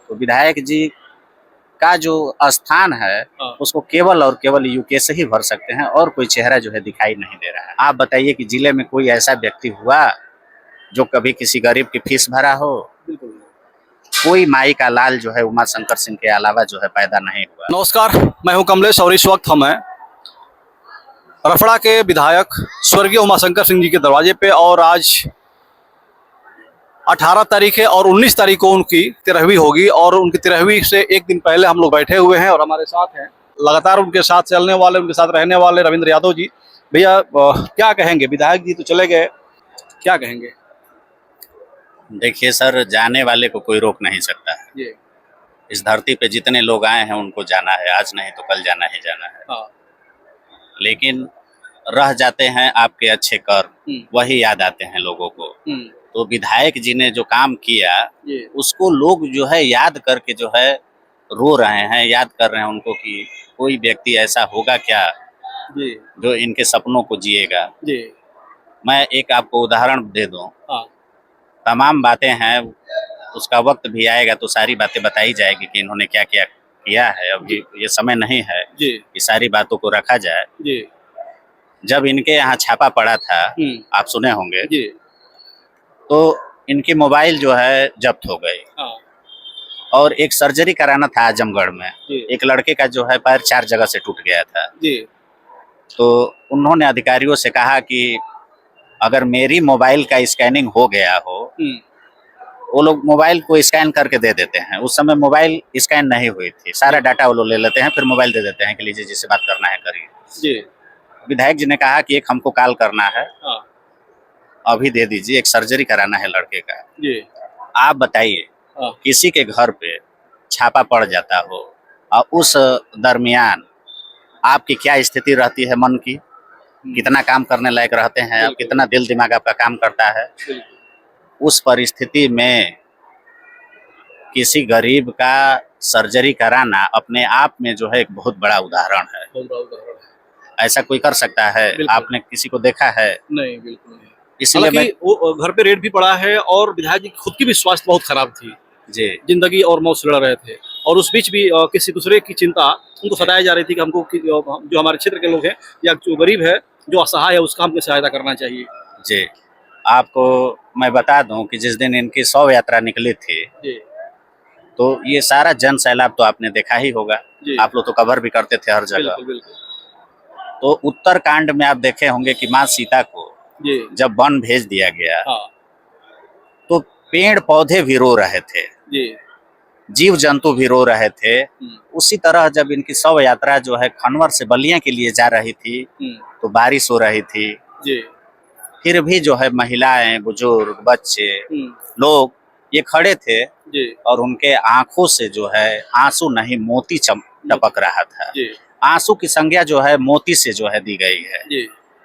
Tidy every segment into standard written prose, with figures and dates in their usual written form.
तो विधायक जी का जो स्थान है हाँ। उसको केवल और केवल यूके से ही भर सकते हैं और कोई चेहरा जो है दिखाई नहीं दे रहा है। आप बताइए कि जिले में कोई ऐसा व्यक्ति हुआ जो कभी किसी गरीब की फीस भरा हो? बिल्कुल। कोई माई का लाल जो है उमा शंकर सिंह के अलावा जो है पैदा नहीं हुआ। नमस्कार, मैं हूं कमलेश और इस वक्त हम हैं रफड़ा के विधायक स्वर्गीय उमाशंकर सिंह जी के दरवाजे पे और आज 18 तारीख है और 19 तारीख को उनकी 13वीं होगी और उनकी 13वीं से एक दिन पहले हम लोग बैठे हुए हैं और हमारे साथ हैं लगातार उनके साथ चलने वाले, उनके साथ रहने वाले रविंद्र यादव जी। भैया क्या कहेंगे, विधायक जी तो चले गए, क्या कहेंगे? देखिए सर, जाने वाले को कोई रोक नहीं सकता है। जी। इस धरती पे जितने लोग आए हैं उनको जाना है, आज नहीं तो कल जाना ही जाना है। हाँ। लेकिन रह जाते हैं आपके अच्छे कर्म, वही याद आते हैं लोगों को। तो विधायक जी ने जो काम किया उसको लोग जो है याद करके जो है रो रहे हैं, याद कर रहे हैं उनको कि कोई व्यक्ति ऐसा होगा क्या जी। जो इनके सपनों को जिएगा। जी। मैं एक आपको उदाहरण दे दूं। हाँ। तमाम बातें हैं, उसका वक्त भी आएगा तो सारी बातें बताई जाएगी कि इन्होंने क्या क्या किया है। अभी ये समय नहीं है जी। कि सारी बातों को रखा जाए। जी। जब इनके यहाँ छापा पड़ा था, आप सुने होंगे, जी। तो इनकी मोबाइल जो है जब्त हो गई। हाँ। और एक सर्जरी कराना था आजमगढ़ में, एक लड़के का जो है पैर 4 जगह से टूट गया था। जी। तो उन्होंने अधिकारियों से कहा कि अगर मेरी मोबाइल का स्कैनिंग हो गया हो, वो लोग मोबाइल को स्कैन करके दे देते हैं। उस समय मोबाइल स्कैन नहीं हुई थी, सारा डाटा वो लोग ले लेते हैं, फिर मोबाइल दे देते हैं कि लीजिए जिससे बात करना है करिए। जी। विधायक जी ने कहा कि एक हमको कॉल करना है, हाँ। अभी दे दीजिए, एक सर्जरी कराना है लड़के का। जी। आप बताइए, हाँ। किसी के घर पे छापा पड़ जाता हो और उस दरमियान आपकी क्या स्थिति रहती है मन की, कितना काम करने लायक रहते हैं आप, कितना दिल दिमाग आपका काम करता है। उस परिस्थिति में किसी गरीब का सर्जरी कराना अपने आप में जो है एक बहुत बड़ा उदाहरण है। ऐसा कोई कर सकता है? आपने किसी को देखा है? नहीं, बिल्कुल नहीं। इसलिए मैं वो घर पे रेड भी पड़ा है और विधायक जी की खुद की भी स्वास्थ्य बहुत खराब थी जी, जिंदगी और मौत से लड़ रहे थे और उस बीच भी किसी दूसरे की चिंता उनको सताई जा रही थी कि हमको जो हमारे क्षेत्र के लोग हैं या जो गरीब है, जो असहाय है, उसका हमको सहायता करना चाहिए। जी। आपको मैं बता दूं कि जिस दिन इनकी 100 यात्रा निकली थी, जी। तो ये सारा जन सैलाब तो आपने देखा ही होगा, आप लोग तो कवर भी करते थे हर जगह। बिल्कुल, बिल्कुल। तो उत्तरकांड में आप देखे होंगे कि माँ सीता को जब वन भेज दिया गया, हाँ। तो पेड़ पौधे भी रो रहे थे, जी। जीव जंतु भी रो रहे थे। उसी तरह जब इनकी 100 यात्रा जो है खनवर से बलिया के लिए जा रही थी, तो बारिश हो रही थी, जी। फिर भी जो है महिलाएं, बुजुर्ग, बच्चे, लोग ये खड़े थे जी। और उनके आंखों से जो है आंसू नहीं मोती टपक रहा था। आंसू की संज्ञा जो है मोती से जो है दी गई है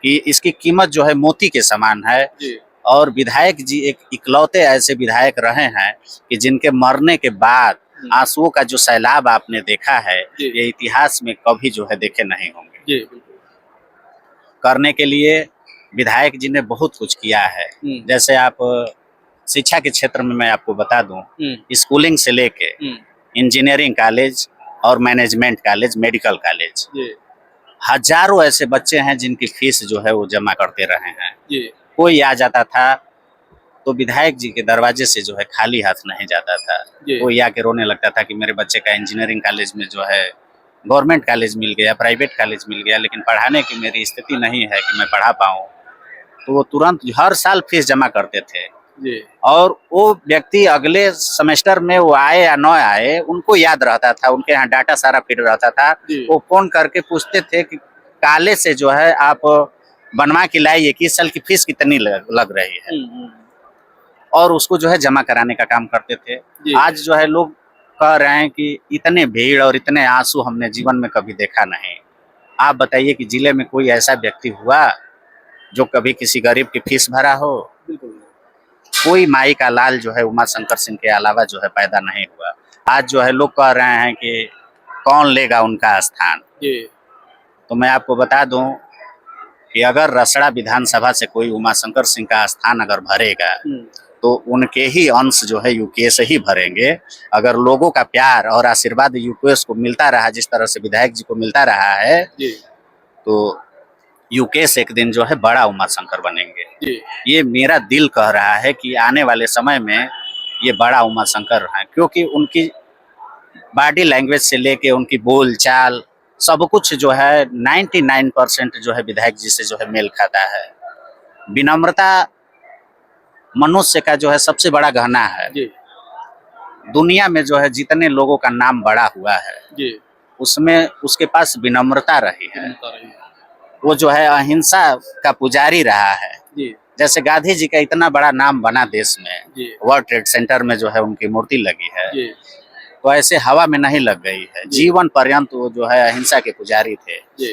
कि इसकी कीमत जो है मोती के समान है। और विधायक जी एक इकलौते ऐसे विधायक रहे हैं कि जिनके मरने के बाद आंसुओं का जो सैलाब आपने देखा है, ये इतिहास में कभी जो है देखे नहीं होंगे। करने के लिए विधायक जी ने बहुत कुछ किया है। जैसे आप शिक्षा के क्षेत्र में मैं आपको बता दूं, स्कूलिंग से लेके इंजीनियरिंग कॉलेज और मैनेजमेंट कॉलेज, मेडिकल कॉलेज, हजारों ऐसे बच्चे हैं जिनकी फीस जो है वो जमा करते रहे हैं। कोई आ जाता था तो विधायक जी के दरवाजे से जो है खाली हाथ नहीं जाता था। कोई आके रोने लगता था कि मेरे बच्चे का इंजीनियरिंग कॉलेज में जो है गवर्नमेंट कॉलेज मिल गया, प्राइवेट कॉलेज मिल गया, लेकिन पढ़ाने की मेरी स्थिति नहीं है कि मैं पढ़ा पाऊँ। तो वो तुरंत हर साल फीस जमा करते थे। और वो व्यक्ति अगले सेमेस्टर में वो आए या न आए, उनको याद रहता था, उनके यहाँ डाटा सारा फिट रहता था। वो फोन करके पूछते थे कि काले से जो है आप बनवा के लाइए कि इस साल की फीस कितनी लग रही है, और उसको जो है जमा कराने का काम करते थे। आज जो है लोग कह रहे हैं कि इतने भीड़ और इतने आंसू हमने जीवन में कभी देखा नहीं। आप बताइए कि जिले में कोई ऐसा व्यक्ति हुआ जो कभी किसी गरीब की फीस भरा हो? कोई माई का लाल जो है उमा शंकर सिंह के अलावा जो है पैदा नहीं हुआ। आज जो है लोग कह रहे हैं कि कौन लेगा उनका स्थान। तो मैं आपको बता दूं कि अगर रसड़ा विधानसभा से कोई उमा शंकर सिंह का स्थान अगर भरेगा तो उनके ही अंश जो है यूके से ही भरेंगे। अगर लोगों का प्यार और आशीर्वाद यूके को मिलता रहा जिस तरह से विधायक जी को मिलता रहा है तो यूकेश एक दिन जो है बड़ा उमाशंकर बनेंगे। ये मेरा दिल कह रहा है कि आने वाले समय में ये बड़ा उमाशंकर हैं, क्योंकि उनकी बॉडी लैंग्वेज से लेके उनकी बोल चाल सब कुछ जो है 99% जो है विधायक जी से जो है मेल खाता है। विनम्रता मनुष्य का जो है सबसे बड़ा गहना है। दुनिया में जो है जितने लोगों का नाम बड़ा हुआ है उसमें उसके पास विनम्रता रही है। वो जो है अहिंसा का पुजारी रहा है। जैसे गांधी जी का इतना बड़ा नाम बना देश में, वर्ल्ड ट्रेड सेंटर में जो है उनकी मूर्ति लगी है, तो ऐसे हवा में नहीं लग गई है। जीवन पर्यंत वो जो है अहिंसा के पुजारी थे।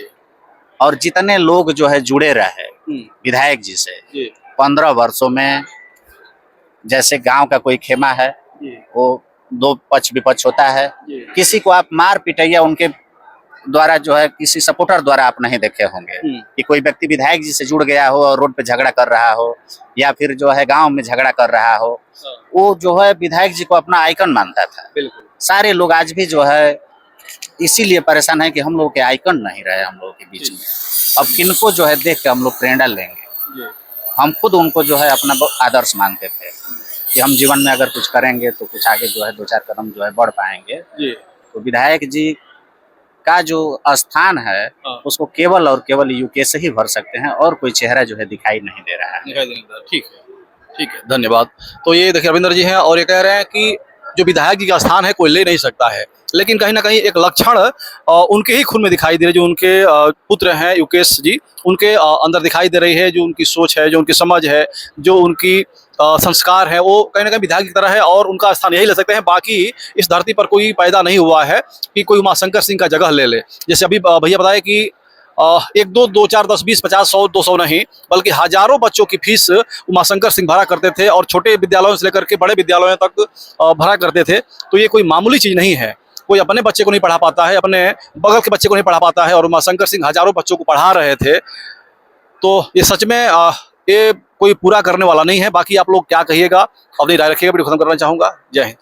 और जितने लोग जो है जुड़े रहे विधायक जी से 15 वर्षों में, जैसे गांव का कोई खेमा है वो दो पक्ष विपक्ष होता है, किसी को आप मार पिटैया उनके द्वारा जो है किसी सपोर्टर द्वारा आप नहीं देखे होंगे कि कोई व्यक्ति विधायक जी से जुड़ गया हो और रोड पे झगड़ा कर रहा हो या फिर जो है गांव में झगड़ा कर रहा हो। वो जो है विधायक जी को अपना आइकन मानता था। सारे लोग आज भी जो है इसीलिए परेशान है कि हम लोग के आइकन नहीं रहे हम लोगों के बीच में। अब किनको जो है देख के हम लोग प्रेरणा लेंगे। हम खुद उनको जो है अपना आदर्श मानते थे कि हम जीवन में अगर कुछ करेंगे तो कुछ आगे जो है 2-4 कदम जो है बढ़ पाएंगे। तो विधायक जी का जो स्थान है उसको केवल और केवल यूके से ही भर सकते हैं और कोई चेहरा जो है दिखाई नहीं दे रहा है। ठीक है, धन्यवाद। तो ये देखिए रविंद्र जी हैं और ये कह रहे हैं कि जो विधायक जी का स्थान है कोई ले नहीं सकता है, लेकिन कहीं ना कहीं एक लक्षण उनके ही खून में दिखाई दे रहे, जो उनके पुत्र हैं यूकेश जी, उनके अंदर दिखाई दे रही है। जो उनकी सोच है, जो उनकी समझ है, जो उनकी संस्कार है, वो कहीं ना कहीं विधायक की तरह है और उनका स्थान यही ले सकते हैं। बाकी इस धरती पर कोई पैदा नहीं हुआ है कि कोई उमाशंकर सिंह का जगह ले ले। जैसे अभी भैया बताए कि 1, 2, 2, 4, 10, 20, 50, 100, 200 नहीं बल्कि हजारों बच्चों की फीस उमाशंकर सिंह भरा करते थे और छोटे विद्यालयों से लेकर के बड़े विद्यालयों तक भरा करते थे। तो ये कोई मामूली चीज़ नहीं है। कोई अपने बच्चे को नहीं पढ़ा पाता है, अपने बगल के बच्चे को नहीं पढ़ा पाता है, और उमाशंकर सिंह हजारों बच्चों को पढ़ा रहे थे। तो ये सच में ये कोई पूरा करने वाला नहीं है। बाकी आप लोग क्या कहिएगा, अपनी राय रखिएगा। वीडियो खत्म करना चाहूँगा। जय हिंद।